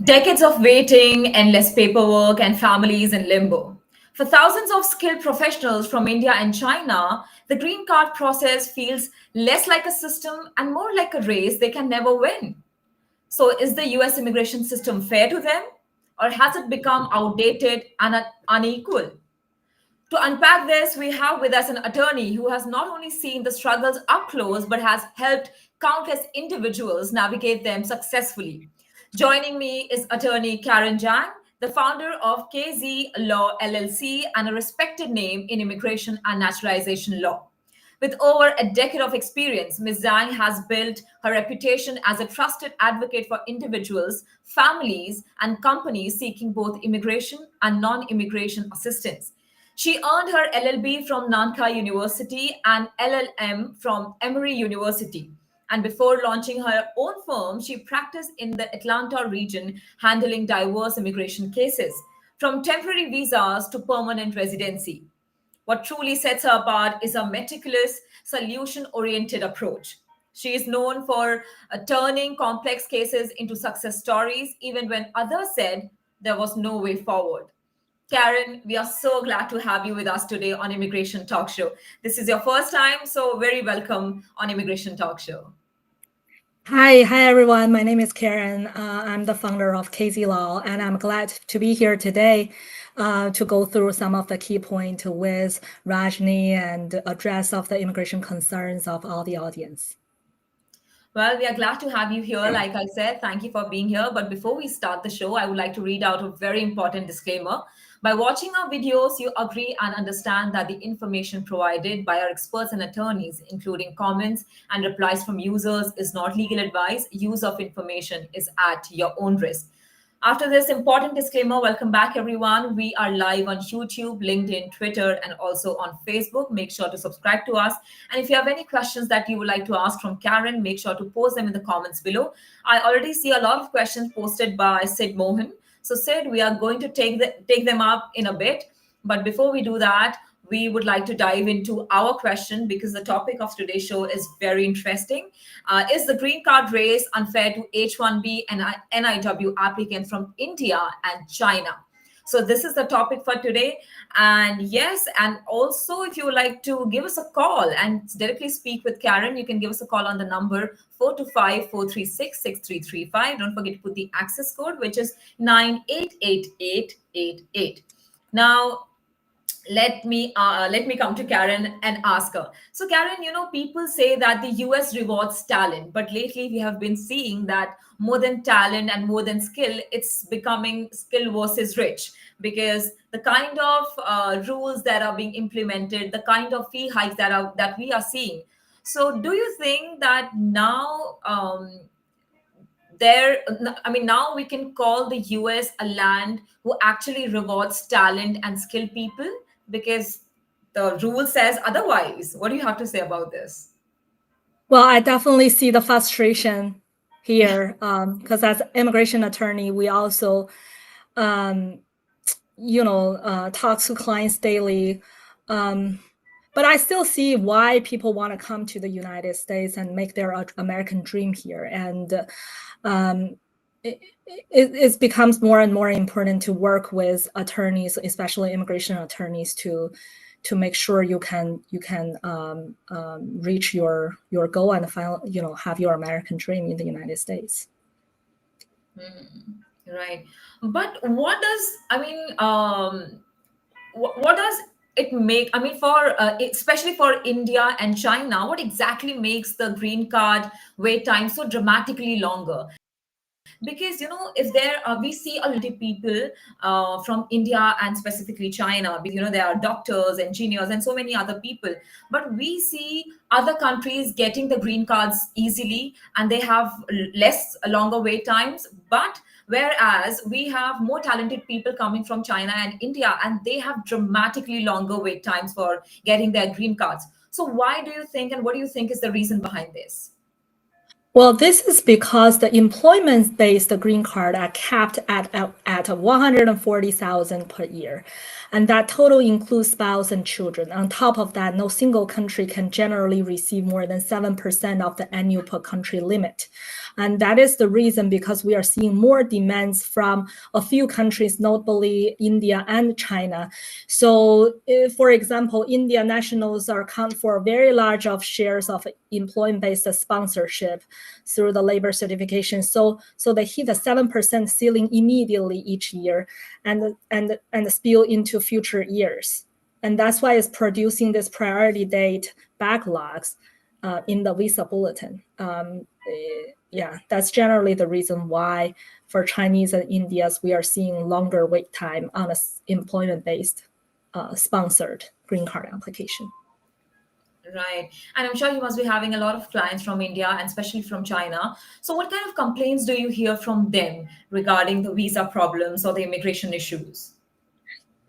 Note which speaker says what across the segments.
Speaker 1: Decades of waiting, endless paperwork, and families in limbo. For thousands of skilled professionals from India and China, the green card process feels less like a system and more like a race they can never win. So, is the US immigration system fair to them? Or has it become outdated and unequal? To unpack this, we have with us an attorney who has not only seen the struggles up close, but has helped countless individuals navigate them successfully. Joining me is attorney Karen Zhang, the founder of KZ Law LLC and a respected name in immigration and naturalization law. With over a decade of experience, Ms. Zhang has built her reputation as a trusted advocate for individuals, families, and companies seeking both immigration and non immigration assistance. She earned her LLB from Nankai University and LLM from Emory University. And before launching her own firm, she practiced in the Atlanta region, handling diverse immigration cases, from temporary visas to permanent residency. What truly sets her apart is a meticulous, solution oriented approach. She is known for turning complex cases into success stories, even when others said there was no way forward. Karen, we are so glad to have you with us today on Immigration Talk Show. This is your first time, so very welcome on Immigration Talk Show.
Speaker 2: Hi everyone. My name is Karen. I'm the founder of KZ Law, and I'm glad to be here today to go through some of the key points with Rajni and address of the immigration concerns of all the audience.
Speaker 1: Well, we are glad to have you here. Like I said, thank you for being here. But before we start the show, I would like to read out a very important disclaimer. By watching our videos, you agree and understand that the information provided by our experts and attorneys, including comments and replies from users, is not legal advice. Use of information is at your own risk. After this important disclaimer, welcome back, everyone. We are live on YouTube, LinkedIn, Twitter, and also on Facebook. Make sure to subscribe to us. And if you have any questions that you would like to ask from Karen, make sure to post them in the comments below. I already see a lot of questions posted by Sid Mohan. So, Sid, we are going to take them up in a bit. But before we do that, we would like to dive into our question because the topic of today's show is very interesting. Is the green card race unfair to H-1B and NIW applicants from India and China? So this is the topic for today. And yes, and also if you would like to give us a call and directly speak with Karen, you can give us a call on the number 425-436-6335. Don't forget to put the access code, which is 988888. Now, let me come to Karen and ask her. So Karen, people say that the US rewards talent, but lately we have been seeing that more than talent and more than skill, it's becoming skill versus rich, because the kind of rules that are being implemented, the kind of fee hikes that we are seeing. So do you think that now now we can call the US a land who actually rewards talent and skilled people, because the rule says otherwise? What do you have to say about this?
Speaker 2: Well, I definitely see the frustration here because as immigration attorney, we also, talk to clients daily. But I still see why people want to come to the United States and make their American dream here. And it becomes more and more important to work with attorneys, especially immigration attorneys, to make sure you can reach your goal and have your American dream in the United States.
Speaker 1: Right. But what does what does it make, for especially for India and China, what exactly makes the green card wait time so dramatically longer? Because if there we see a lot of people from India and specifically China, because there are doctors, engineers, and so many other people, but we see other countries getting the green cards easily and they have longer wait times. But whereas we have more talented people coming from China and India, and they have dramatically longer wait times for getting their green cards. So why do you think, and what do you think is the reason behind this?
Speaker 2: Well, this is because the employment-based green card are capped at 140,000 per year. And that total includes spouse and children. On top of that, no single country can generally receive more than 7% of the annual per country limit. And that is the reason because we are seeing more demands from a few countries, notably India and China. So, for example, India nationals account for a very large of shares of employment-based sponsorship through the labor certification. So they hit the 7% ceiling immediately each year and spill into future years. And that's why it's producing this priority date backlogs in the visa bulletin. Yeah, that's generally the reason why for Chinese and Indians, we are seeing longer wait time on an employment-based sponsored green card application.
Speaker 1: Right. And I'm sure you must be having a lot of clients from India and especially from China. So what kind of complaints do you hear from them regarding the visa problems or the immigration issues?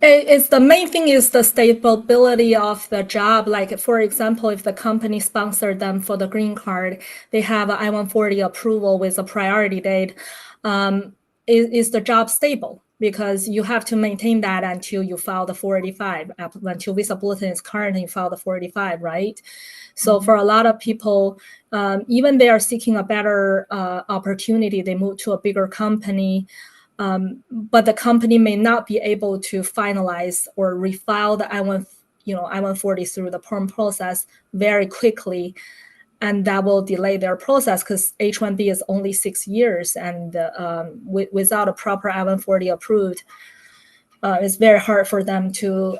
Speaker 2: It's the main thing is the stability of the job. Like, for example, if the company sponsored them for the green card, they have an I-140 approval with a priority date. Is the job stable? Because you have to maintain that until you file the 485, until visa bulletin is current and you file the 485, right? So for a lot of people, even they are seeking a better opportunity, they move to a bigger company. But the company may not be able to finalize or refile the I-140 through the perm process very quickly, and that will delay their process because H-1B is only 6 years, and without a proper I-140 approved, it's very hard for them to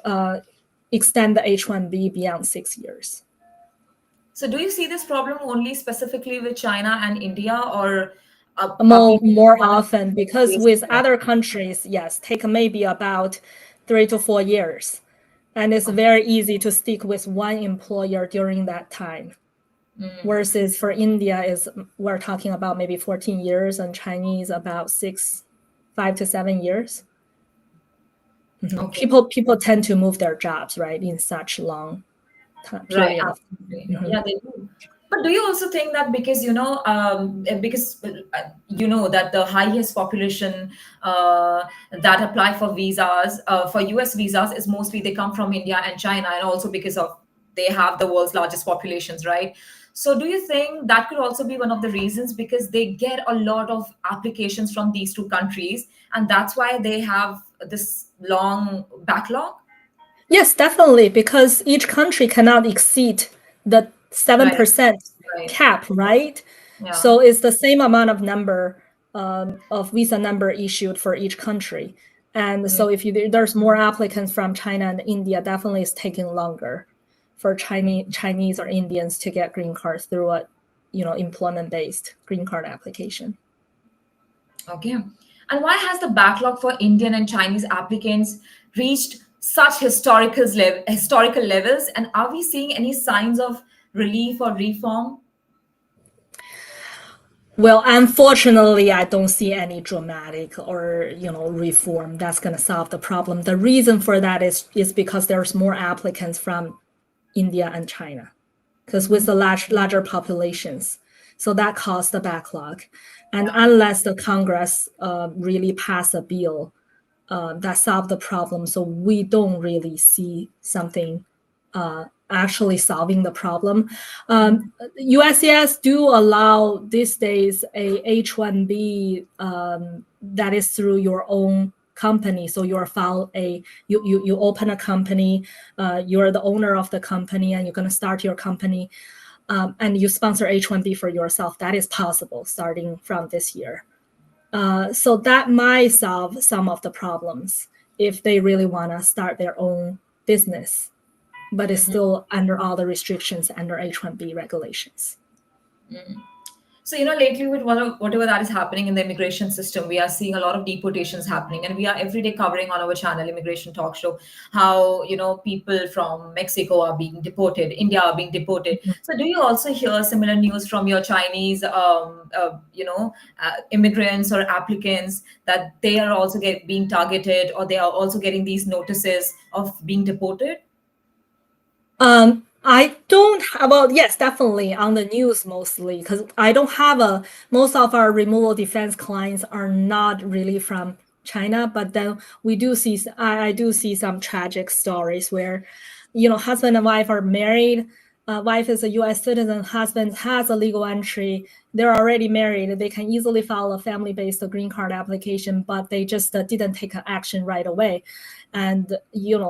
Speaker 2: extend the H-1B beyond 6 years.
Speaker 1: So do you see this problem only specifically with China and India, or
Speaker 2: more often? Because with other countries, yes, take maybe about 3 to 4 years, and it's very easy to stick with one employer during that time. Versus for India we're talking about maybe 14 years, and Chinese about 5 to 7 years. Okay. People tend to move their jobs, right, in such long time period.
Speaker 1: Right. Yeah, they do. But do you also think that because that the highest population that apply for visas, for US visas, is mostly they come from India and China, and also because of they have the world's largest populations, right? So do you think that could also be one of the reasons, because they get a lot of applications from these two countries, and that's why they have this long backlog?
Speaker 2: Yes, definitely, because each country cannot exceed the 7% cap, right?
Speaker 1: Yeah.
Speaker 2: So it's the same amount of number of visa number issued for each country. And so if there's more applicants from China and India, definitely it's taking longer for Chinese or Indians to get green cards through a employment-based green card application.
Speaker 1: Okay. And why has the backlog for Indian and Chinese applicants reached such historical levels? And are we seeing any signs of relief or reform?
Speaker 2: Well, unfortunately, I don't see any dramatic or reform that's going to solve the problem. The reason for that is because there's more applicants from India and China, because with the larger populations, so that caused the backlog. And unless the Congress really pass a bill that solve the problem, so we don't really see something actually solving the problem. USCIS do allow these days a H-1B that is through your own company. So you open a company, you're the owner of the company, and you're going to start your company, and you sponsor H-1B for yourself. That is possible starting from this year. So that might solve some of the problems if they really want to start their own business, but it's still under all the restrictions under H-1B regulations.
Speaker 1: So, lately with whatever that is happening in the immigration system, we are seeing a lot of deportations happening, and we are every day covering on our channel, Immigration Talk Show, how, people from Mexico are being deported, India are being deported. So do you also hear similar news from your Chinese, immigrants or applicants, that they are also being targeted, or they are also getting these notices of being deported?
Speaker 2: I don't have, well, yes, definitely on the news mostly, because I don't have most of our removal defense clients are not really from China, but then we do see, I do see some tragic stories where, husband and wife are married. Wife is a US citizen, husband has a legal entry. They're already married. They can easily file a family-based green card application, but they just didn't take action right away. And,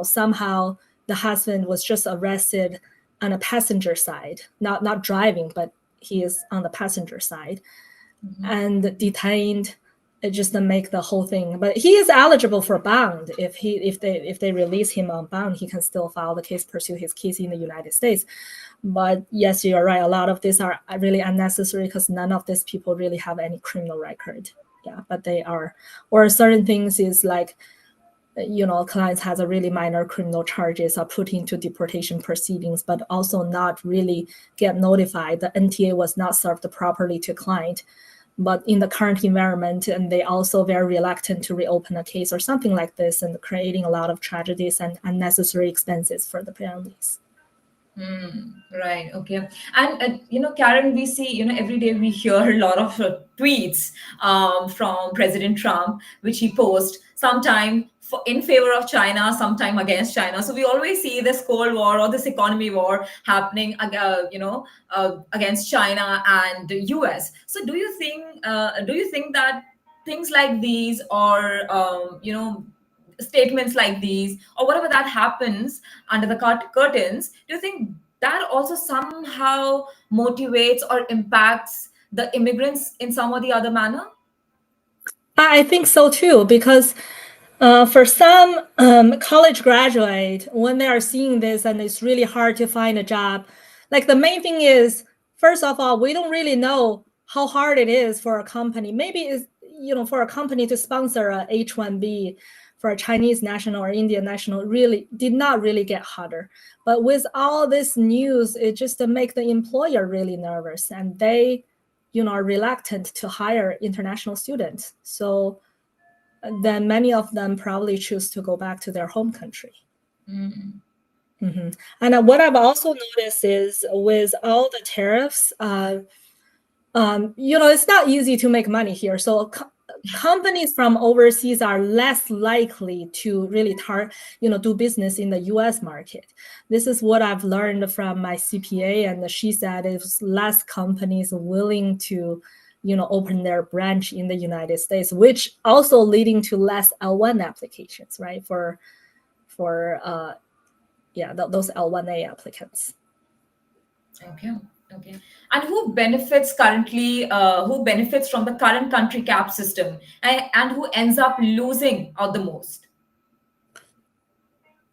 Speaker 2: somehow the husband was just arrested on a passenger side, not driving, but he is on the passenger side, and detained. It just to make the whole thing. But he is eligible for bond. If they release him on bond, he can still file the case, pursue his case in the United States. But yes, you're right. A lot of these are really unnecessary because none of these people really have any criminal record. Yeah, but they are, or certain things is like, clients has a really minor criminal charges are put into deportation proceedings, but also not really get notified. The NTA was not served properly to client, but in the current environment, and they also very reluctant to reopen a case or something like this, and creating a lot of tragedies and unnecessary expenses for the families.
Speaker 1: Right. Okay. And Karen, we see, every day we hear a lot of tweets from President Trump, which he posts sometime in favor of China, sometime against China. So we always see this Cold War or this economy war happening, against China and the US. So do you think that things like these, or statements like these, or whatever that happens under the curtains, do you think that also somehow motivates or impacts the immigrants in some or the other manner?
Speaker 2: I think so too, because for some college graduate, when they are seeing this and it's really hard to find a job, like the main thing is, first of all, we don't really know how hard it is for a company. Maybe it's, for a company to sponsor a H-1B for a Chinese national or Indian national really did not really get harder. But with all this news, it just make the employer really nervous, and they, are reluctant to hire international students. So then many of them probably choose to go back to their home country. Mm-hmm. And what I've also noticed is with all the tariffs, it's not easy to make money here. So companies from overseas are less likely to really do business in the US market. This is what I've learned from my CPA, and she said it's less companies willing to open their branch in the United States, which also leading to less L1 applications, right? For those L1A applicants.
Speaker 1: Okay. And who benefits currently? Who benefits from the current country cap system, and who ends up losing out the most?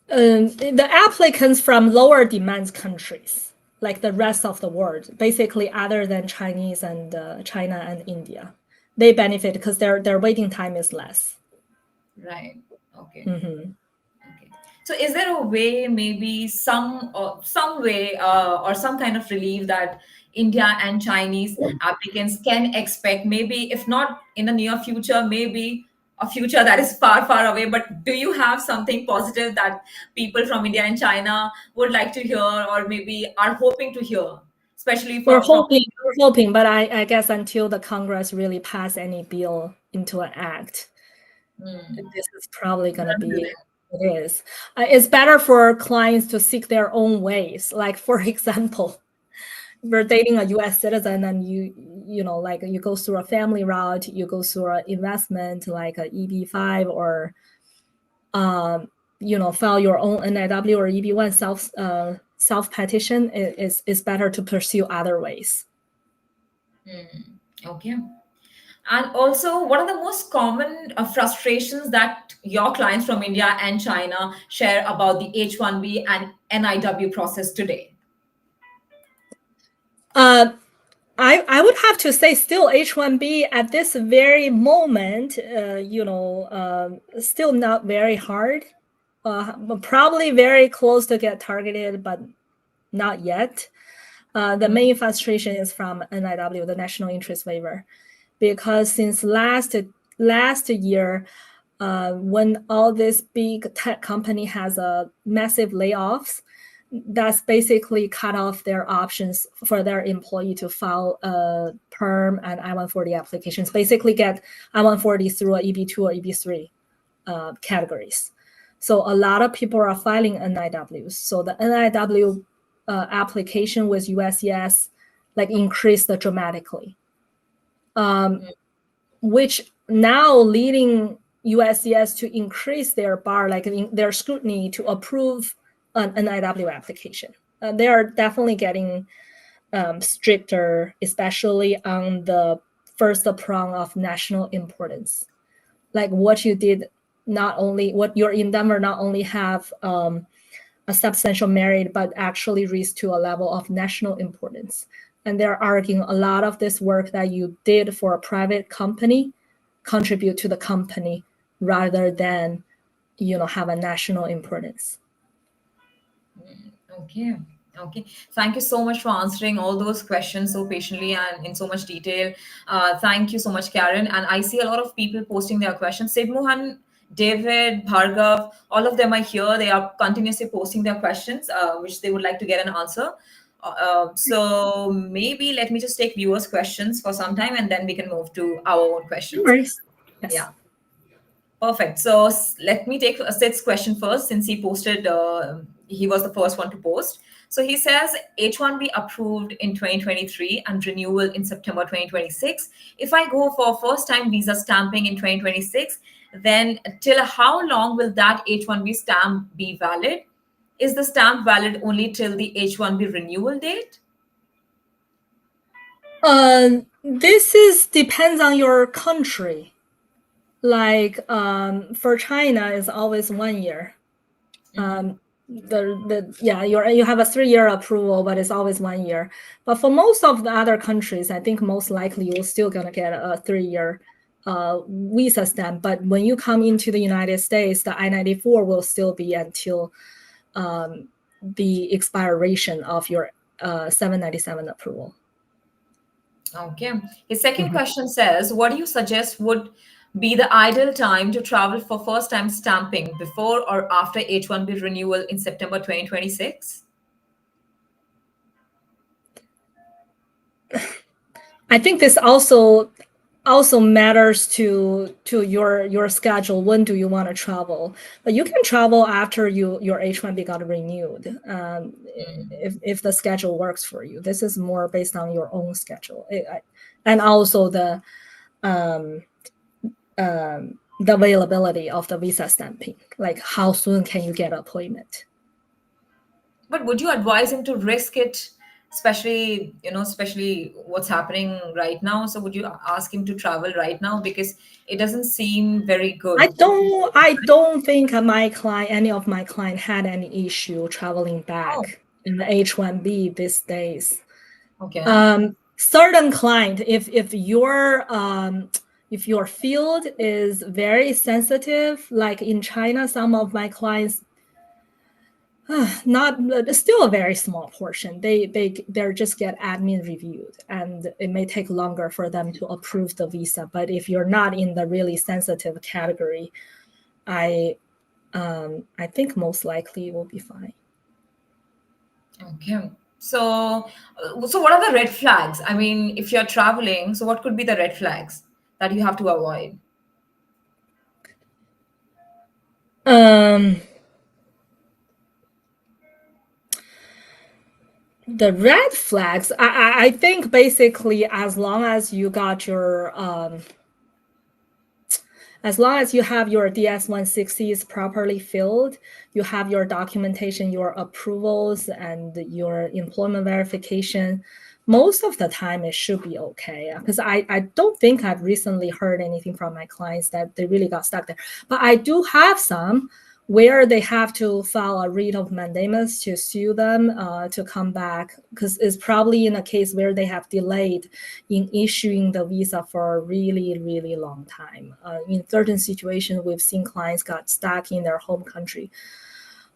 Speaker 2: The applicants from lower demand countries, like the rest of the world, basically other than Chinese and China and India, they benefit because their waiting time is less.
Speaker 1: Right. Okay.
Speaker 2: Mm-hmm.
Speaker 1: Okay. So, is there a way, maybe some way, or some kind of relief that India and Chinese applicants can expect? Maybe, if not in the near future, maybe a future that is far, far away. But do you have something positive that people from India and China would like to hear, or maybe are hoping to hear, especially
Speaker 2: We're hoping, but I guess until the Congress really pass any bill into an act, this is probably going to be. It is. It's better for clients to seek their own ways. Like, for example, we're dating a U.S. citizen, and you go through a family route, you go through an investment like a EB-5, or file your own NIW or EB-1 self petition. It's better to pursue other ways.
Speaker 1: Okay. And also, what are the most common frustrations that your clients from India and China share about the H-1B and NIW process today?
Speaker 2: I would have to say still H-1B at this very moment, still not very hard. Probably very close to get targeted, but not yet. The main frustration is from NIW, the National Interest Waiver, because since last year, when all this big tech company has a massive layoffs, that's basically cut off their options for their employee to file a perm and I-140 applications, basically get I-140 through a EB2 or EB3 categories. So a lot of people are filing NIWs. So the NIW application with USCIS like increased dramatically, which now leading USCIS to increase their bar, like their scrutiny to approve an NIW application. They are definitely getting stricter, especially on the first prong of national importance. Like what you did, not only what your endeavor not only have a substantial merit, but actually reach to a level of national importance. And they're arguing a lot of this work that you did for a private company contribute to the company rather than, have a national importance.
Speaker 1: Okay. Thank you so much for answering all those questions so patiently and in so much detail. Thank you so much, Karen. And I see a lot of people posting their questions. Sid Mohan, David, Bhargav, all of them are here. They are continuously posting their questions, which they would like to get an answer. So maybe let me just take viewers' questions for some time and then we can move to our own questions.
Speaker 2: Yes.
Speaker 1: Yeah. Perfect. So let me take Sid's question first, since he posted, he was the first one to post. So he says H-1B approved in 2023 and renewal in September 2026. If I go for first-time visa stamping in 2026, then till how long will that H-1B stamp be valid? Is the stamp valid only till the H-1B renewal date?
Speaker 2: This depends on your country. Like for China, it's always 1 year. You have a 3-year approval, but it's always 1 year. But for most of the other countries, I think most likely you're still gonna get a 3-year visa stamp. But when you come into the United States, the I-94 will still be until the expiration of your 797 approval.
Speaker 1: Okay. His second question says, what do you suggest would be the ideal time to travel for first-time stamping, before or after H-1B renewal in September 2026?
Speaker 2: I think this also matters to your schedule. When do you want to travel? But you can travel after your H-1B got renewed, if the schedule works for you. This is more based on your own schedule, and also the availability of the visa stamping. Like how soon can you get an appointment?
Speaker 1: But would you advise him to risk it? Especially what's happening right now. So would you ask him to travel right now? Because it doesn't seem very good.
Speaker 2: I don't think any of my client had any issue traveling back in the H-1B these days.
Speaker 1: Okay.
Speaker 2: Certain client, if your field is very sensitive, like in China, some of my clients, still a very small portion. They're just get admin reviewed, and it may take longer for them to approve the visa. But if you're not in the really sensitive category, I think most likely it will be fine.
Speaker 1: Okay. So what are the red flags? I mean, if you're traveling, so what could be the red flags that you have to avoid?
Speaker 2: The red flags, I think basically as long as you got your as long as you have your DS-160s properly filled, you have your documentation, your approvals, and your employment verification, most of the time it should be okay. Because I don't think I've recently heard anything from my clients that they really got stuck there. But I do have some where they have to file a writ of mandamus to sue them to come back, because it's probably in a case where they have delayed in issuing the visa for a really, really long time. In certain situations, we've seen clients got stuck in their home country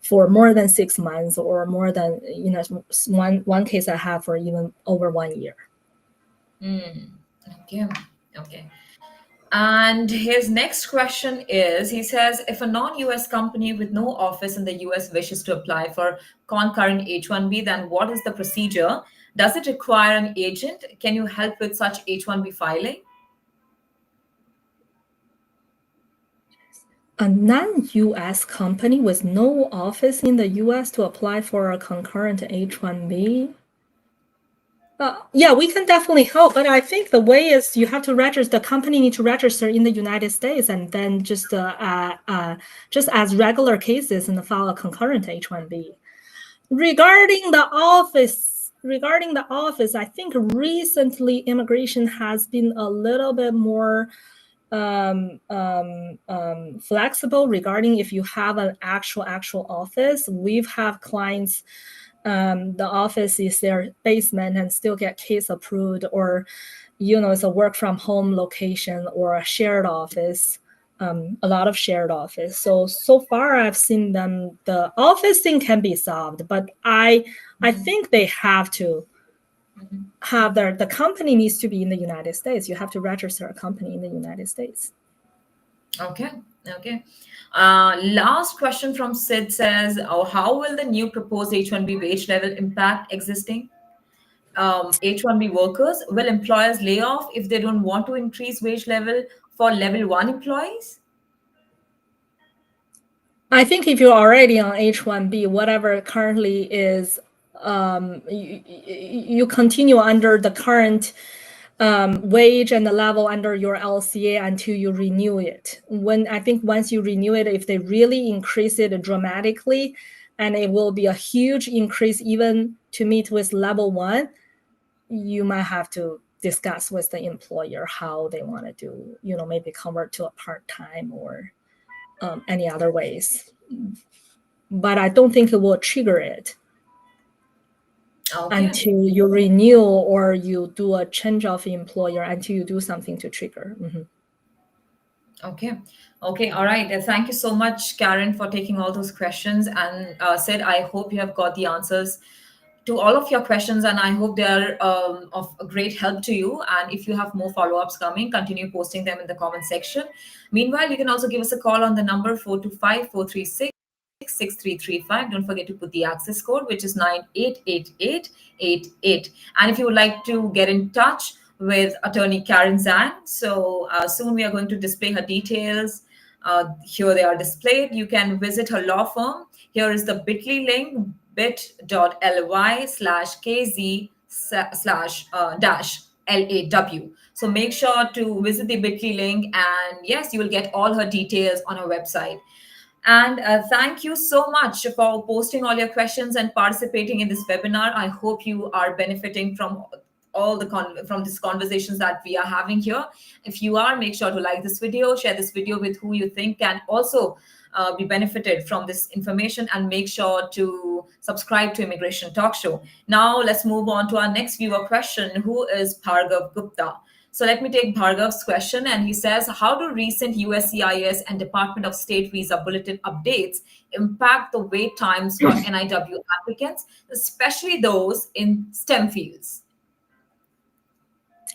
Speaker 2: for more than 6 months, or more than, one case I have for even over 1 year.
Speaker 1: Okay. And his next question is, he says, if a non-US company with no office in the US wishes to apply for concurrent H-1B, then what is the procedure? Does it require an agent? Can you help with such H-1B filing?
Speaker 2: A non-US company with no office in the US to apply for a concurrent H-1B? Yeah, we can definitely help, but I think the way is you have to register. The company need to register in the United States, and then just as regular cases and file a concurrent H-1B. Regarding the office, I think recently immigration has been a little bit more flexible regarding if you have an actual office. We've have clients, the office is their basement and still get case approved, or it's a work from home location or a shared office. A lot of shared office. So far I've seen them. The office thing can be solved, but I think they have to have the company needs to be in the United States. You have to register a company in the United States.
Speaker 1: Okay. Last question from Sid says, how will the new proposed H-1B wage level impact existing H-1B workers? Will employers lay off if they don't want to increase wage level for level 1 employees?
Speaker 2: I think if you're already on H-1B, whatever currently is, you continue under the current wage and the level under your LCA until you renew it. Once you renew it, if they really increase it dramatically, and it will be a huge increase even to meet with level 1, you might have to discuss with the employer how they want to do, maybe convert to a part-time or any other ways. But I don't think it will trigger it.
Speaker 1: Okay.
Speaker 2: Until you renew or you do a change of employer, until you do something to trigger. Mm-hmm.
Speaker 1: Okay. All right. Thank you so much, Karen, for taking all those questions. And Sid, I hope you have got the answers to all of your questions, and I hope they are of great help to you. And if you have more follow-ups coming, continue posting them in the comment section. Meanwhile, you can also give us a call on the number 425-436-6335. Don't forget to put the access code, which is 988888. And if you would like to get in touch with attorney Karen Zhang, so soon we are going to display her details. Here they are displayed. You can visit her law firm. Here is the bit.ly link, bit.ly/kz/-law. So make sure to visit the bit.ly link, and yes, you will get all her details on her website. And thank you so much for posting all your questions and participating in this webinar. I hope you are benefiting from from these conversations that we are having here. If you are, make sure to like this video, share this video with who you think can also be benefited from this information, and make sure to subscribe to Immigration Talk Show. Now let's move on to our next viewer question, who is Bhargav Gupta. So let me take Bhargav's question, and he says, how do recent USCIS and Department of State visa bulletin updates impact the wait times for NIW applicants, especially those in STEM fields?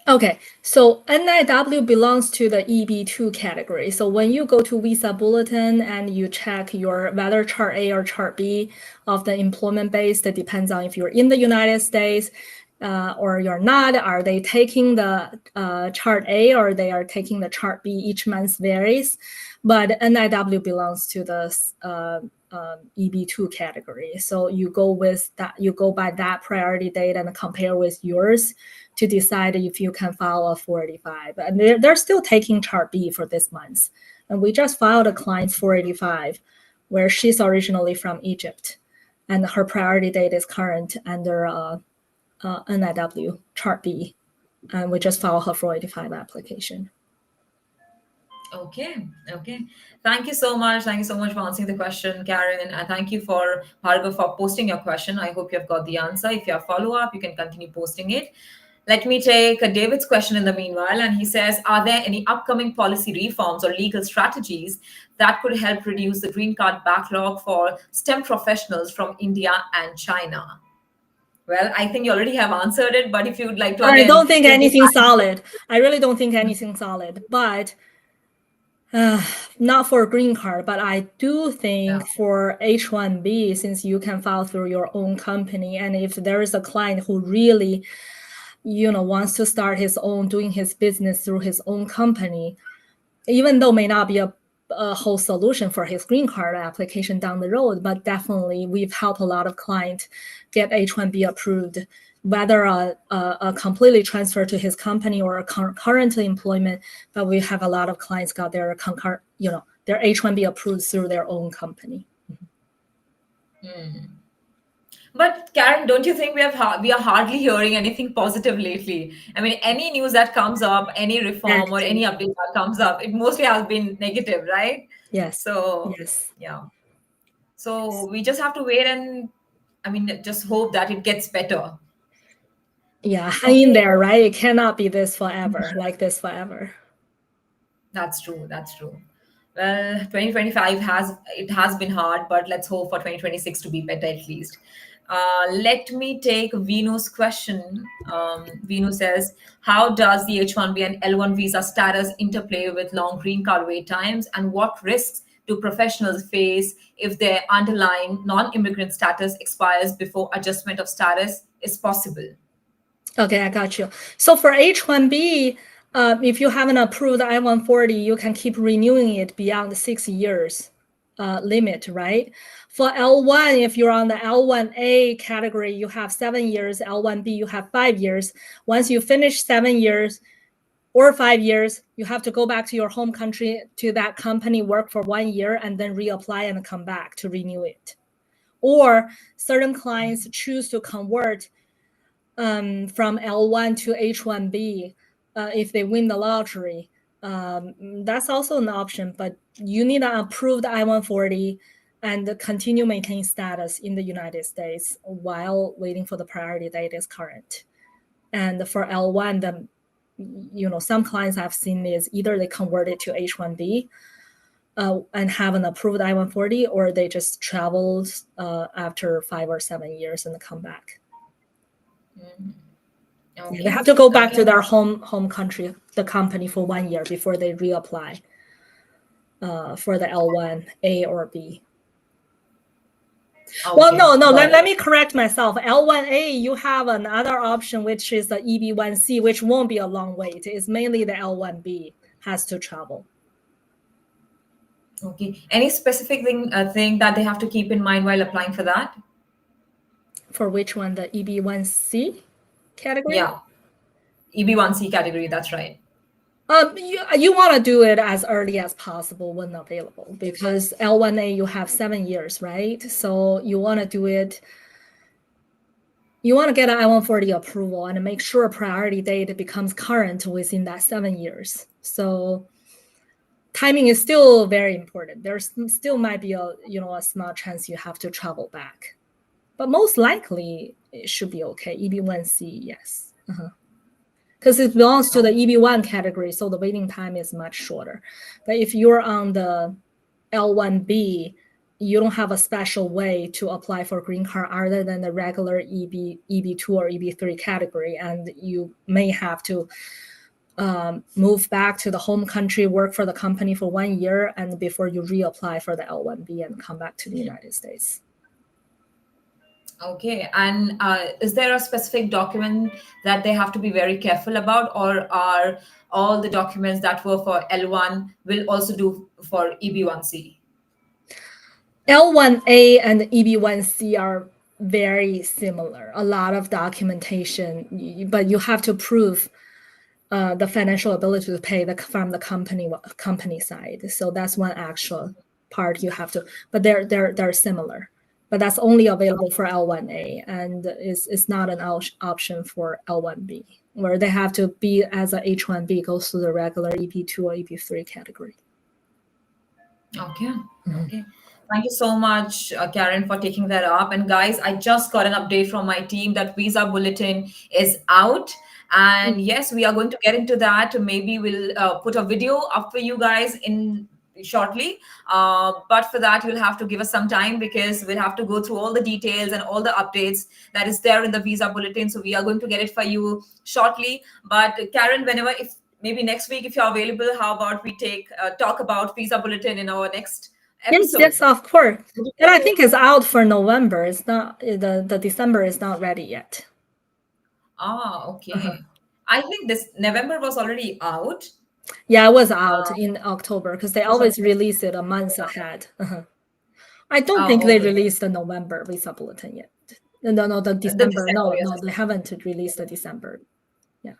Speaker 2: Okay, so NIW belongs to the EB2 category. So when you go to Visa Bulletin and you check your whether Chart A or Chart B of the employment base, that depends on if you're in the United States or you're not. Are they taking the Chart A or they are taking the Chart B? Each month varies, but NIW belongs to the EB2 category. So you go with that. You go by that priority date and compare with yours to decide if you can file a 485. And they're still taking Chart B for this month. And we just filed a client 485 where she's originally from Egypt, and her priority date is current under NIW Chart B. And we just filed her 485 application.
Speaker 1: Okay. Thank you so much. Thank you so much for answering the question, Karen. And thank you for Bhargav for posting your question. I hope you have got the answer. If you have follow-up, you can continue posting it. Let me take David's question in the meanwhile. And he says, are there any upcoming policy reforms or legal strategies that could help reduce the green card backlog for STEM professionals from India and China? Well, I think you already have answered it, but if you'd like to
Speaker 2: I
Speaker 1: again
Speaker 2: don't think
Speaker 1: give me
Speaker 2: anything solid. I really don't think anything solid, but not for green card, but I do think
Speaker 1: Yeah.
Speaker 2: for H-1B, since you can file through your own company, and if there is a client who really, wants to start his own, doing his business through his own company, even though may not be a whole solution for his green card application down the road, but definitely we've helped a lot of clients get H-1B approved, whether a completely transfer to his company or a current employment. But we have a lot of clients got their their H-1B approved through their own company.
Speaker 1: But Karen, don't you think we are hardly hearing anything positive lately? I mean, any news that comes up, any reform or any update that comes up, it mostly has been negative, right?
Speaker 2: Yes.
Speaker 1: So
Speaker 2: Yes.
Speaker 1: yeah. So we just have to wait and, I mean, just hope that it gets better.
Speaker 2: Yeah, hang in there, right? It cannot be this forever, like this forever.
Speaker 1: That's true. That's true. Well, 2025 has been hard, but let's hope for 2026 to be better at least. Let me take Venu's question. Venu says, how does the H-1B and L-1 visa status interplay with long green card wait times, and what risks do professionals face if their underlying non-immigrant status expires before adjustment of status is possible?
Speaker 2: Okay, I got you. So for H-1B, if you have an approved I-140, you can keep renewing it beyond the 6 years limit, right? For L1, if you're on the L1A category, you have 7 years. L1B, you have 5 years. Once you finish 7 years or 5 years, you have to go back to your home country, to that company, work for 1 year, and then reapply and come back to renew it. Or certain clients choose to convert from L1 to H-1B if they win the lottery. That's also an option, but you need an approved I-140 and continue maintaining status in the United States while waiting for the priority date is current. And for L1, some clients I've seen is either they convert it to H-1B and have an approved I-140, or they just travel after 5 or 7 years and come back. Okay. They have to go back to their home country, the company, for 1 year before they reapply for the L1, A or B. Okay. Well, no. Let me correct myself. L1A, you have another option, which is the EB1C, which won't be a long wait. It's mainly the L1B has to travel.
Speaker 1: Okay. Any specific thing that they have to keep in mind while applying for that?
Speaker 2: For which one? The EB1C category?
Speaker 1: Yeah. EB1C category, that's right.
Speaker 2: You want to do it as early as possible when available, because L1A, you have 7 years, right? So you want to do it. You want to get an I-140 approval and make sure a priority date becomes current within that 7 years. So timing is still very important. There still might be a small chance you have to travel back, but most likely it should be okay. EB1C, yes. Because it belongs to the EB1 category, so the waiting time is much shorter. But if you're on the L1B, you don't have a special way to apply for green card other than the regular EB2 or EB3 category, and you may have to move back to the home country, work for the company for 1 year, and before you reapply for the L1B and come back to the United States.
Speaker 1: Okay. And is there a specific document that they have to be very careful about, or are all the documents that were for L1 will also do for EB1C?
Speaker 2: L1A and EB1C are very similar. A lot of documentation, but you have to prove the financial ability to pay from the company side. So that's one actual part you have to. But they're similar. But that's only available for L1A, and it's not an option for L1B, where they have to be as a H-1B, goes through the regular EB2 or EB3 category.
Speaker 1: Okay. Okay. Thank you so much, Karen, for taking that up. And guys, I just got an update from my team that visa bulletin is out. And yes, we are going to get into that. Maybe we'll put a video up for you guys in shortly. But for that, you'll have to give us some time because we'll have to go through all the details and all the updates that is there in the visa bulletin. So we are going to get it for you shortly. But Karen, whenever, if maybe next week, if you're available, how about we talk about visa bulletin in our next episode?
Speaker 2: Yes, of course. And I think it's out for November. It's not, the December is not ready yet.
Speaker 1: Okay. I think this November was already out.
Speaker 2: Yeah, it was out in October because they always release it a month ahead. I don't think they released the November visa bulletin yet. No, the December. No, they haven't released the December. Yeah.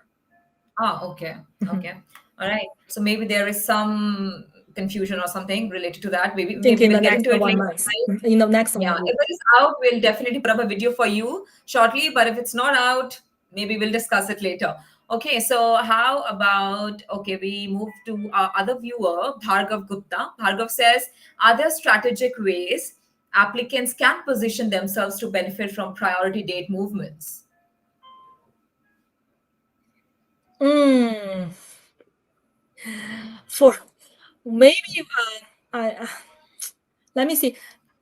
Speaker 1: Okay. All right. So maybe there is some confusion or something related to that. Maybe we'll get into it later.
Speaker 2: In the next 1
Speaker 1: Yeah,
Speaker 2: week.
Speaker 1: if it is out, we'll definitely put up a video for you shortly. But if it's not out, maybe we'll discuss it later. Okay, so how about, we move to our other viewer, Bhargav Gupta. Bhargav says, are there strategic ways applicants can position themselves to benefit from priority date movements?
Speaker 2: For maybe, let me see.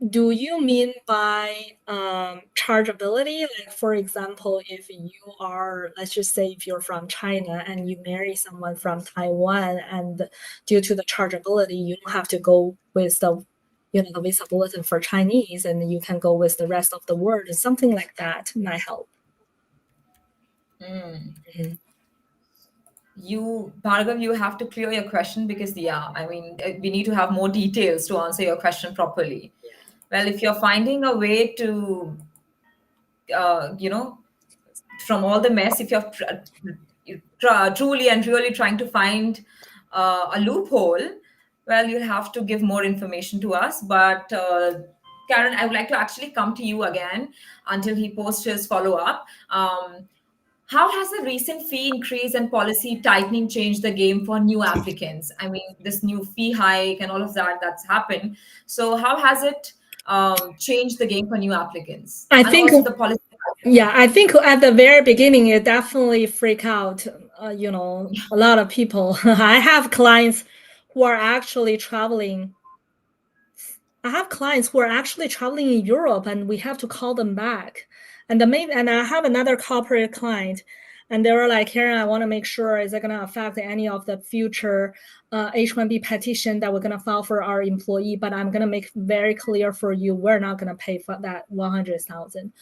Speaker 2: Do you mean by chargeability? Like, for example, if you are, let's just say if you're from China and you marry someone from Taiwan, and due to the chargeability, you don't have to go with the visa bulletin for Chinese, and you can go with the rest of the world. Something like that might help.
Speaker 1: Bhargav, you have to clear your question because, we need to have more details to answer your question properly. Well, if you're finding a way to, from all the mess, if you're truly and really trying to find a loophole, well, you'll have to give more information to us. But Karen, I would like to actually come to you again until he posts his follow-up. How has the recent fee increase and policy tightening changed the game for new applicants? I mean, this new fee hike and all of that's happened. So how has it changed the game for new applicants?
Speaker 2: I think
Speaker 1: also the policy.
Speaker 2: Yeah, I think at the very beginning, it definitely freaked out, a lot of people. I have clients who are actually traveling. I have clients who are actually traveling in Europe, and we have to call them back. And I have another corporate client, and they were like, Karen, I want to make sure, is it going to affect any of the future H-1B petition that we're going to file for our employee? But I'm going to make very clear for you, we're not going to pay for that 100,000.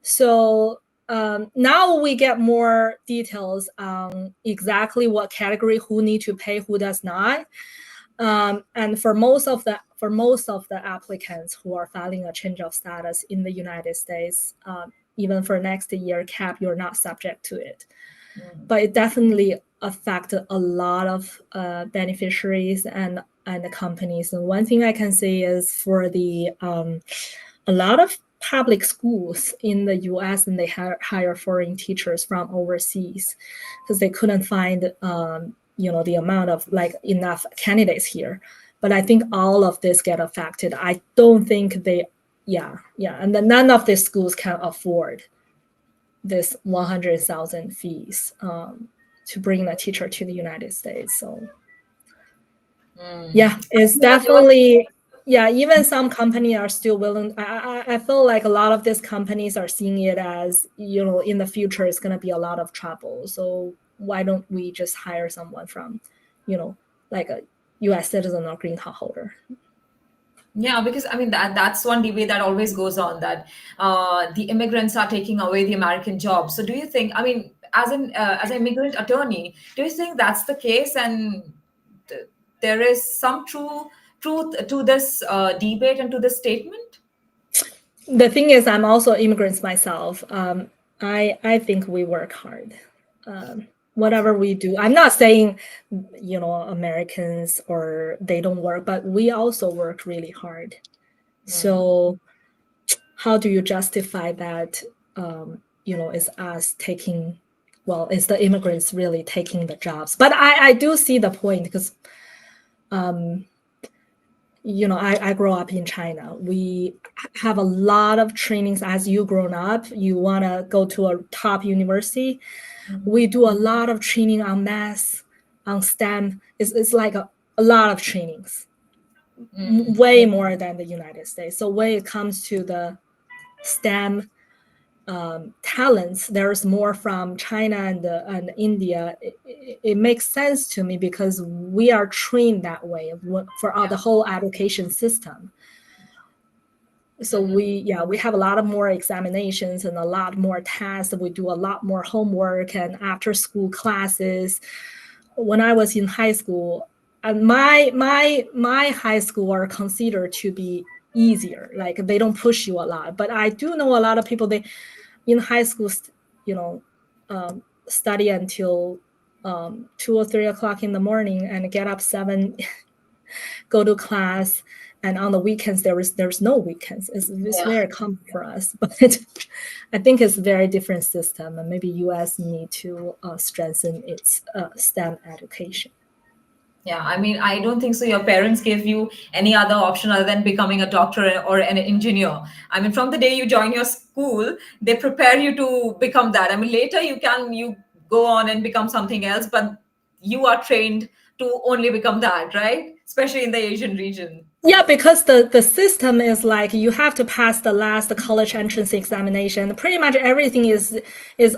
Speaker 2: So now we get more details on exactly what category, who need to pay, who does not. And for most of the applicants who are filing a change of status in the United States, even for next year cap, you're not subject to it. But it definitely affected a lot of beneficiaries and the companies. And one thing I can say is for the a lot of public schools in the US, and they hire foreign teachers from overseas because they couldn't find the amount of enough candidates here. But I think all of this get affected. I don't think and then none of these schools can afford this 100,000 fees to bring the teacher to the United States. So it's definitely even some companies are still willing. I feel like a lot of these companies are seeing it as, in the future it's going to be a lot of trouble. So why don't we just hire someone from, like a US citizen or green card holder?
Speaker 1: Yeah, because that's one debate that always goes on, that the immigrants are taking away the American jobs. So do you think, as an immigrant attorney, do you think that's the case, and there is some truth to this debate and to this statement?
Speaker 2: The thing is, I'm also immigrants myself. I think we work hard. Whatever we do, I'm not saying, Americans or they don't work, but we also work really hard. So how do you justify that, is us taking, it's the immigrants really taking the jobs? But I do see the point because, I grew up in China. We have a lot of trainings. As you grown up, you want to go to a top university. We do a lot of training on math, on STEM. It's like a lot of trainings. way more than the United States. So when it comes to the STEM talents, there's more from China and India. It makes sense to me because we are trained that way for the whole education system. So we have a lot of more examinations and a lot more tests. We do a lot more homework and after school classes. When I was in high school, and my high school are considered to be easier. Like they don't push you a lot. But I do know a lot of people, they in high school, study until 2 or 3 o'clock in the morning and get up 7, go to class. And on the weekends, there's no weekends. It's very common for us, but I think it's a very different system, and maybe U.S. need to strengthen its STEM education.
Speaker 1: Yeah, I mean, I don't think so. Your parents gave you any other option other than becoming a doctor or an engineer. I mean, from the day you join your school, they prepare you to become that. I mean, later you go on and become something else, but you are trained to only become that, right? Especially in the Asian region.
Speaker 2: Yeah, because the system is like you have to pass the last college entrance examination. Pretty much everything is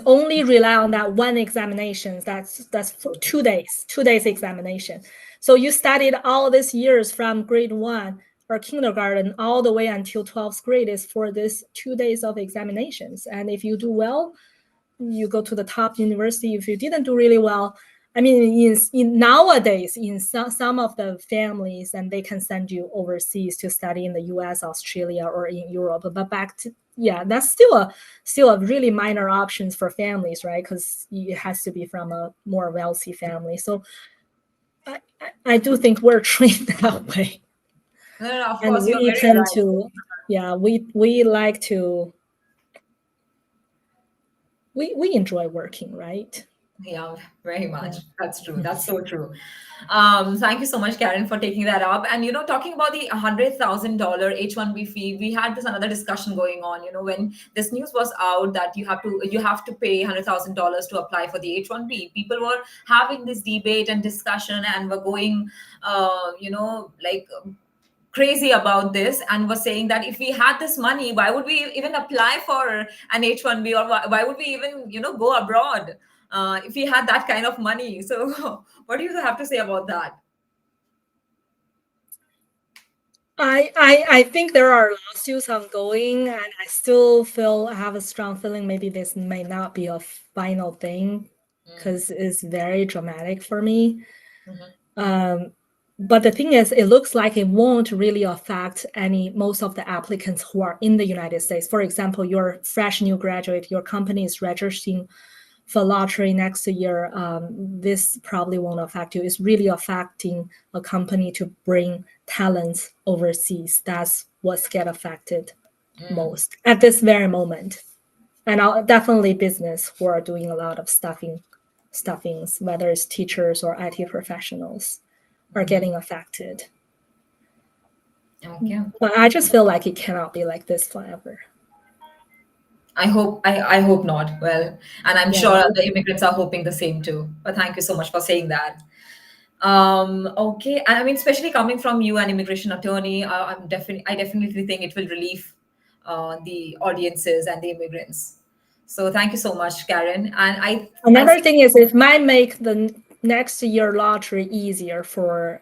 Speaker 2: only rely on that one examination. That's for 2 days, 2 days examination. So you studied all these years from grade 1 or kindergarten all the way until 12th grade is for this 2 days of examinations. And if you do well, you go to the top university. If you didn't do really well, I mean, in nowadays, in some of the families, and they can send you overseas to study in the U.S., Australia, or in Europe. But that's still a really minor options for families, right? Because it has to be from a more wealthy family. So I do think we're trained that way.
Speaker 1: No, of
Speaker 2: and
Speaker 1: course, you're
Speaker 2: we
Speaker 1: very
Speaker 2: tend
Speaker 1: right.
Speaker 2: to, we like to, we enjoy working, right?
Speaker 1: Yeah, very much. That's true. That's so true. Thank you so much, Karen, for taking that up. And talking about the $100,000 H-1B fee, we had this another discussion going on. When this news was out that you have to pay $100,000 to apply for the H-1B, people were having this debate and discussion and were going, like crazy about this, and was saying that if we had this money, why would we even apply for an H-1B, or why would we even go abroad if we had that kind of money? So what do you have to say about that?
Speaker 2: I think there are lawsuits ongoing, and I still have a strong feeling maybe this may not be a final thing because it's very dramatic for me. But the thing is, it looks like it won't really affect most of the applicants who are in the United States. For example, you're a fresh new graduate, your company is registering for lottery next year. This probably won't affect you. It's really affecting a company to bring talents overseas. That's what's get affected most at this very moment. And definitely business who are doing a lot of stuffings, whether it's teachers or IT professionals, are getting affected.
Speaker 1: Okay.
Speaker 2: But I just feel like it cannot be like this forever.
Speaker 1: I hope not. Well, and I'm sure the immigrants are hoping the same too. But thank you so much for saying that. Okay, and I mean, especially coming from you, an immigration attorney, I definitely think it will relieve the audiences and the immigrants. So thank you so much, Karen. And
Speaker 2: another thing is it might make the next year lottery easier for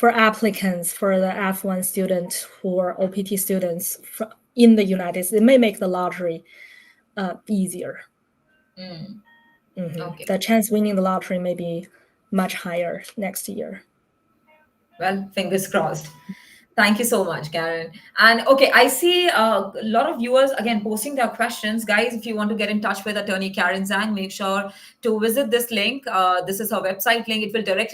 Speaker 2: applicants, for the F1 students who are OPT students in the United States. It may make the lottery easier.
Speaker 1: Okay.
Speaker 2: The chance winning the lottery may be much higher next year.
Speaker 1: Well, fingers crossed. Thank you so much, Karen. And okay, I see a lot of viewers again posting their questions. Guys, if you want to get in touch with attorney Karen Zhang, make sure to visit this link. This is her website link. It will direct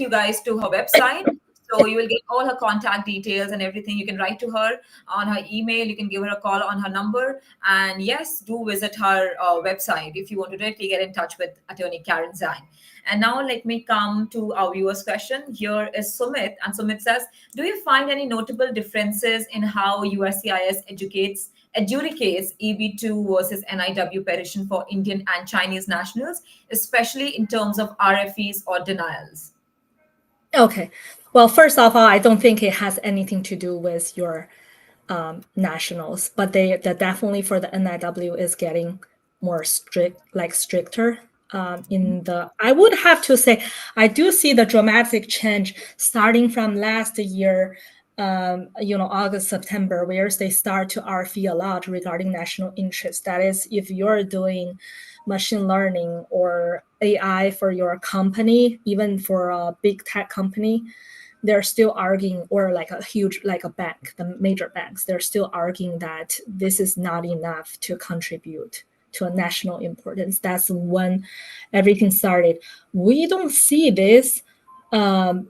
Speaker 1: you guys to her website. So you will get all her contact details and everything. You can write to her on her email. You can give her a call on her number. And yes, do visit her website if you want to directly get in touch with attorney Karen Zhang. And now let me come to our viewers' question. Here is Sumit. And Sumit says, do you find any notable differences in how USCIS adjudicates EB2 versus NIW petition for Indian and Chinese nationals, especially in terms of RFEs or denials?
Speaker 2: Okay. Well, first of all, I don't think it has anything to do with your nationals, but they definitely for the NIW is getting more stricter. I would have to say, I do see the dramatic change starting from last year, August, September, where they start to RFE a lot regarding national interest. That is, if you're doing machine learning or AI for your company, even for a big tech company, they're still arguing, or like a bank, the major banks, they're still arguing that this is not enough to contribute to a national importance. That's when everything started. We don't see this, a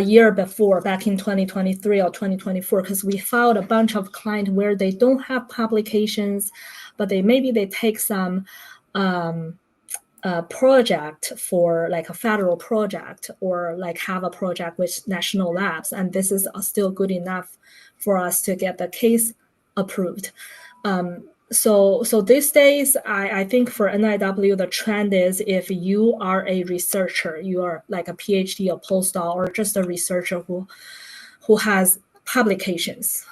Speaker 2: year before, back in 2023 or 2024, because we found a bunch of clients where they don't have publications, but they take some project for like a federal project, or like have a project with national labs, and this is still good enough for us to get the case approved. So these days, I think for NIW, the trend is if you are a researcher, you are like a PhD, a postdoc, or just a researcher who has publications,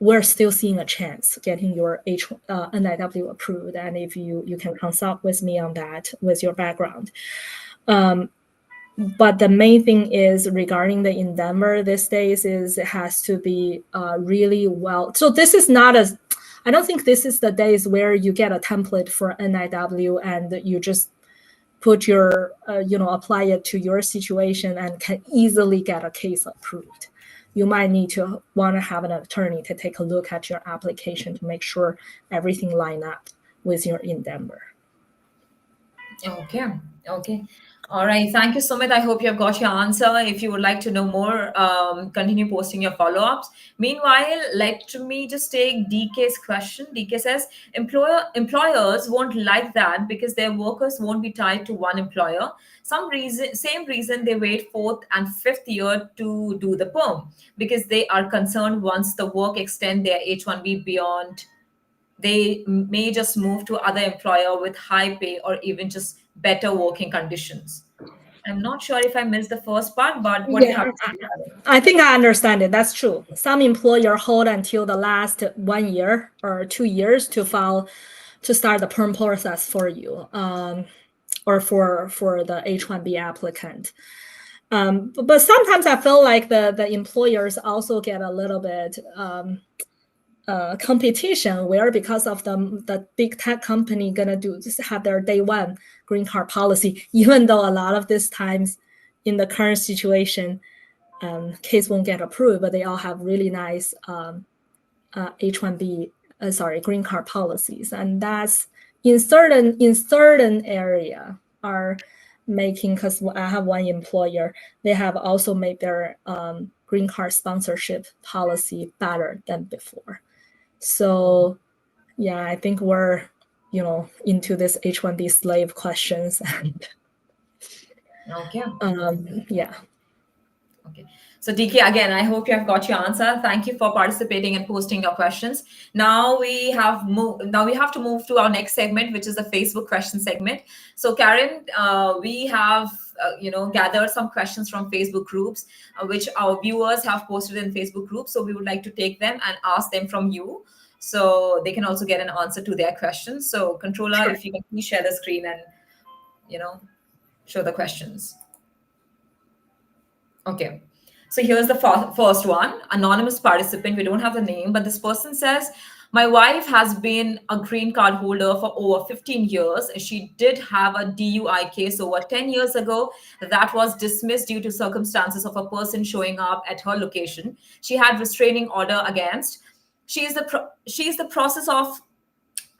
Speaker 2: we're still seeing a chance getting your NIW approved. And if you can consult with me on that with your background. But the main thing is regarding the in Denver these days is it has to be really well. So this is not I don't think this is the days where you get a template for NIW and you just put your, apply it to your situation and can easily get a case approved. You might need to want to have an attorney to take a look at your application to make sure everything line up with your in Denver.
Speaker 1: Okay. All right. Thank you so much. I hope you have got your answer. If you would like to know more, continue posting your follow-ups. Meanwhile, let me just take DK's question. DK says, employers won't like that because their workers won't be tied to one employer. Same reason they wait fourth and fifth year to do the perm, because they are concerned once the work extend their H-1B beyond, they may just move to other employer with high pay or even just better working conditions. I'm not sure if I missed the first part, but what do you have to say?
Speaker 2: I think I understand it. That's true. Some employer hold until the last 1 year or 2 years to start the perm process for you, or for the H-1B applicant. But sometimes I feel like the employers also get a little bit competition, where because of the big tech company gonna just have their day one green card policy, even though a lot of these times in the current situation, case won't get approved, but they all have really nice H-1B, green card policies, and that's in certain area are making, because I have one employer, they have also made their green card sponsorship policy better than before. So yeah, I think we're into this H-1B slave questions.
Speaker 1: Okay.
Speaker 2: Yeah.
Speaker 1: Okay. So DK, again, I hope you have got your answer. Thank you for participating and posting your questions. Now we have to move to our next segment, which is the Facebook question segment. So Karen, we have gathered some questions from Facebook groups, which our viewers have posted in Facebook groups. So we would like to take them and ask them from you, so they can also get an answer to their questions. So controller,
Speaker 2: Sure.
Speaker 1: if you can please share the screen and show the questions. Okay. So here's the first one. Anonymous participant. We don't have the name, but this person says, my wife has been a green card holder for over 15 years. She did have a DUI case over 10 years ago that was dismissed due to circumstances of a person showing up at her location. She had restraining order against. She is the process of,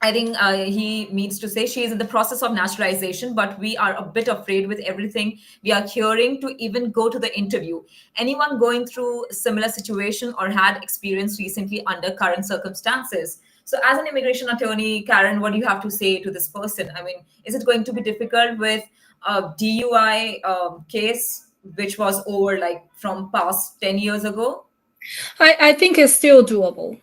Speaker 1: I think he means to say she is in the process of naturalization, but we are a bit afraid with everything we are hearing to even go to the interview. Anyone going through a similar situation or had experience recently under current circumstances? So as an immigration attorney, Karen, what do you have to say to this person? I mean, is it going to be difficult with a DUI case, which was over like from past 10 years ago?
Speaker 2: I think it's still doable.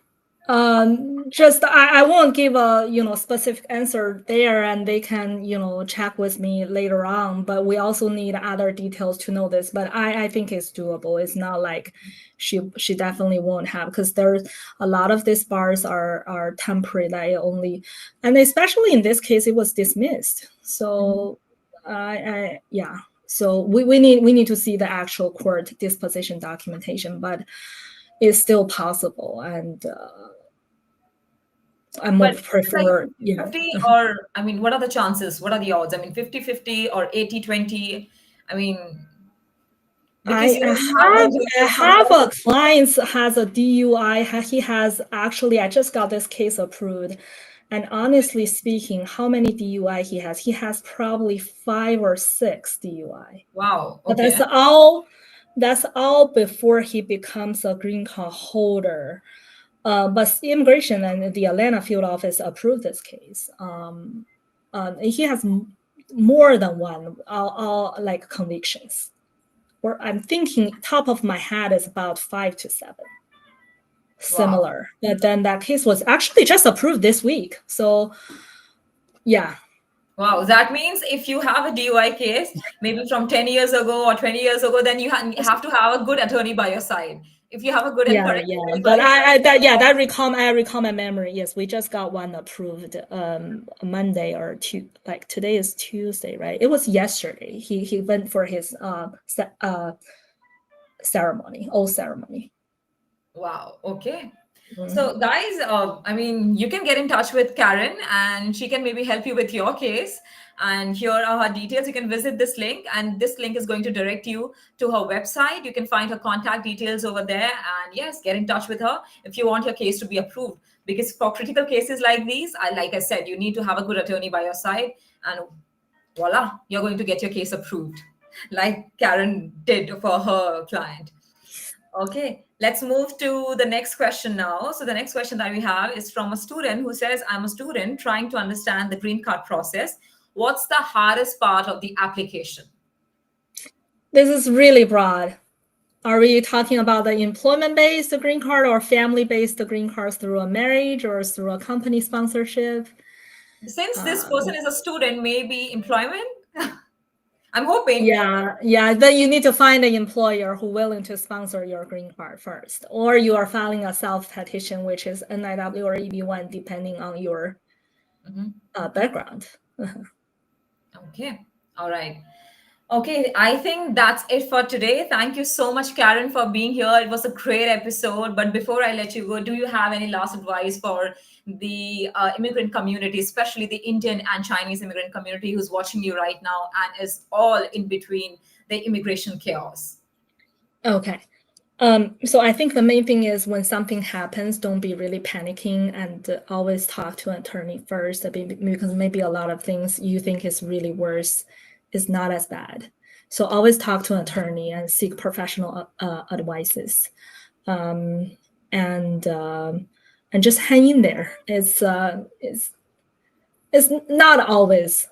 Speaker 2: Just I won't give a specific answer there, and they can check with me later on. But we also need other details to know this. But I think it's doable. It's not like she definitely won't have, because there's a lot of these bars are temporary. That only, and especially in this case, it was dismissed. So yeah. So we need to see the actual court disposition documentation, but it's still possible, and I would prefer,
Speaker 1: like 50 or, I mean, what are the chances? What are the odds? I mean, 50-50 or 80-20? I mean, because
Speaker 2: I have a client has a DUI. He has actually, I just got this case approved. And honestly speaking, how many DUI he has? He has probably 5 or 6 DUI.
Speaker 1: Wow.
Speaker 2: But
Speaker 1: Okay.
Speaker 2: that's all before he becomes a green card holder. But immigration and the Atlanta field office approved this case. He has more than one, all like convictions. Or I'm thinking top of my head is about 5 to 7. Similar.
Speaker 1: Wow.
Speaker 2: But then that case was actually just approved this week. So yeah.
Speaker 1: Wow, that means if you have a DUI case, maybe from 10 years ago or 20 years ago, then you have to have a good attorney by your side. If you have a good and correct attorney
Speaker 2: but
Speaker 1: I
Speaker 2: recall my memory. Yes, we just got one approved Monday or like today is Tuesday, right? It was yesterday. He went for his ceremony, oath ceremony.
Speaker 1: Wow. Okay. So guys, I mean, you can get in touch with Karen and she can maybe help you with your case. And here are her details. You can visit this link, and this link is going to direct you to her website. You can find her contact details over there. And yes, get in touch with her if you want your case to be approved. Because for critical cases like these, like I said, you need to have a good attorney by your side. And voila, you're going to get your case approved, like Karen did for her client. Okay, let's move to the next question now. So the next question that we have is from a student who says, I'm a student trying to understand the green card process. What's the hardest part of the application?
Speaker 2: This is really broad. Are we talking about the employment-based green card or family-based green cards through a marriage or through a company sponsorship?
Speaker 1: Since this person is a student, maybe employment? I'm hoping.
Speaker 2: Yeah. Then you need to find an employer who willing to sponsor your green card first, or you are filing a self-petition, which is NIW or EB1, depending on your background.
Speaker 1: Okay. All right. Okay, I think that's it for today. Thank you so much, Karen, for being here. It was a great episode. But before I let you go, do you have any last advice for the immigrant community, especially the Indian and Chinese immigrant community who's watching you right now and is all in between the immigration chaos?
Speaker 2: Okay. So I think the main thing is when something happens, don't be really panicking, and always talk to an attorney first, because maybe a lot of things you think is really worse is not as bad. So always talk to an attorney and seek professional advices, and just hang in there. It's not always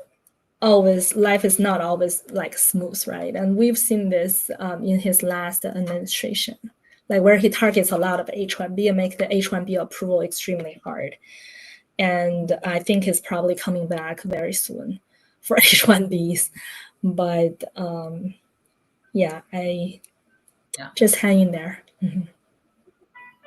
Speaker 2: life is not always like smooth, right? And we've seen this in his last administration, like where he targets a lot of H-1B and make the H-1B approval extremely hard. And I think he's probably coming back very soon for H-1Bs. But just hang in there.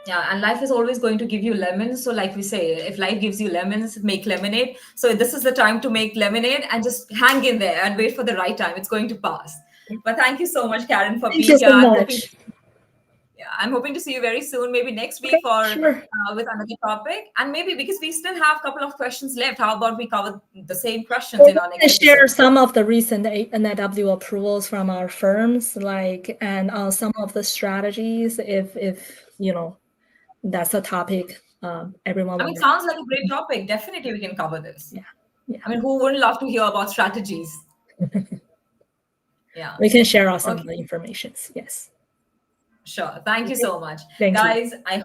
Speaker 1: Yeah, and life is always going to give you lemons. So like we say, if life gives you lemons, make lemonade. So this is the time to make lemonade and just hang in there and wait for the right time. It's going to pass. But thank you so much, Karen, for being here.
Speaker 2: So much.
Speaker 1: I'm hoping to see you very soon, maybe next week with another topic. And maybe because we still have a couple of questions left, how about we cover the same questions in our next episode?
Speaker 2: Share some of the recent NIW approvals from our firms, and some of the strategies if that's a topic everyone.
Speaker 1: I mean, it sounds like a great topic. Definitely, we can cover this.
Speaker 2: Yeah.
Speaker 1: I mean, who wouldn't love to hear about strategies? Yeah.
Speaker 2: We can share some of the information. Yes.
Speaker 1: Sure. Thank you so much.
Speaker 2: Thank
Speaker 1: Guys,
Speaker 2: you.
Speaker 1: I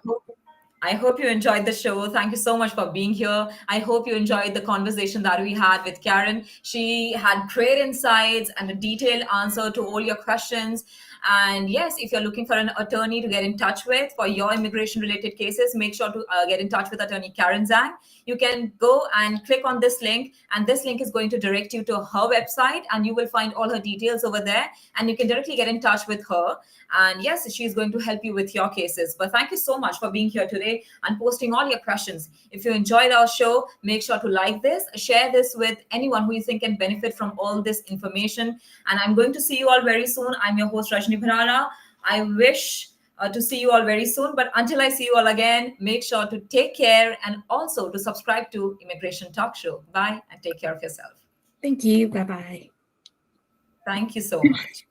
Speaker 1: I hope you enjoyed the show. Thank you so much for being here. I hope you enjoyed the conversation that we had with Karen. She had great insights and a detailed answer to all your questions. And yes, if you're looking for an attorney to get in touch with for your immigration related cases, make sure to get in touch with attorney Karen Zhang. You can go and click on this link, and this link is going to direct you to her website, and you will find all her details over there, and you can directly get in touch with her. And yes, she's going to help you with your cases. But thank you so much for being here today and posting all your questions. If you enjoyed our show, make sure to like this, share this with anyone who you think can benefit from all this information. And I'm going to see you all very soon. I'm your host, Rajni Bharara. I wish to see you all very soon. But until I see you all again, make sure to take care and also to subscribe to Immigration Talk Show. Bye and take care of yourself.
Speaker 2: Thank you. Bye-bye.
Speaker 1: Thank you so much.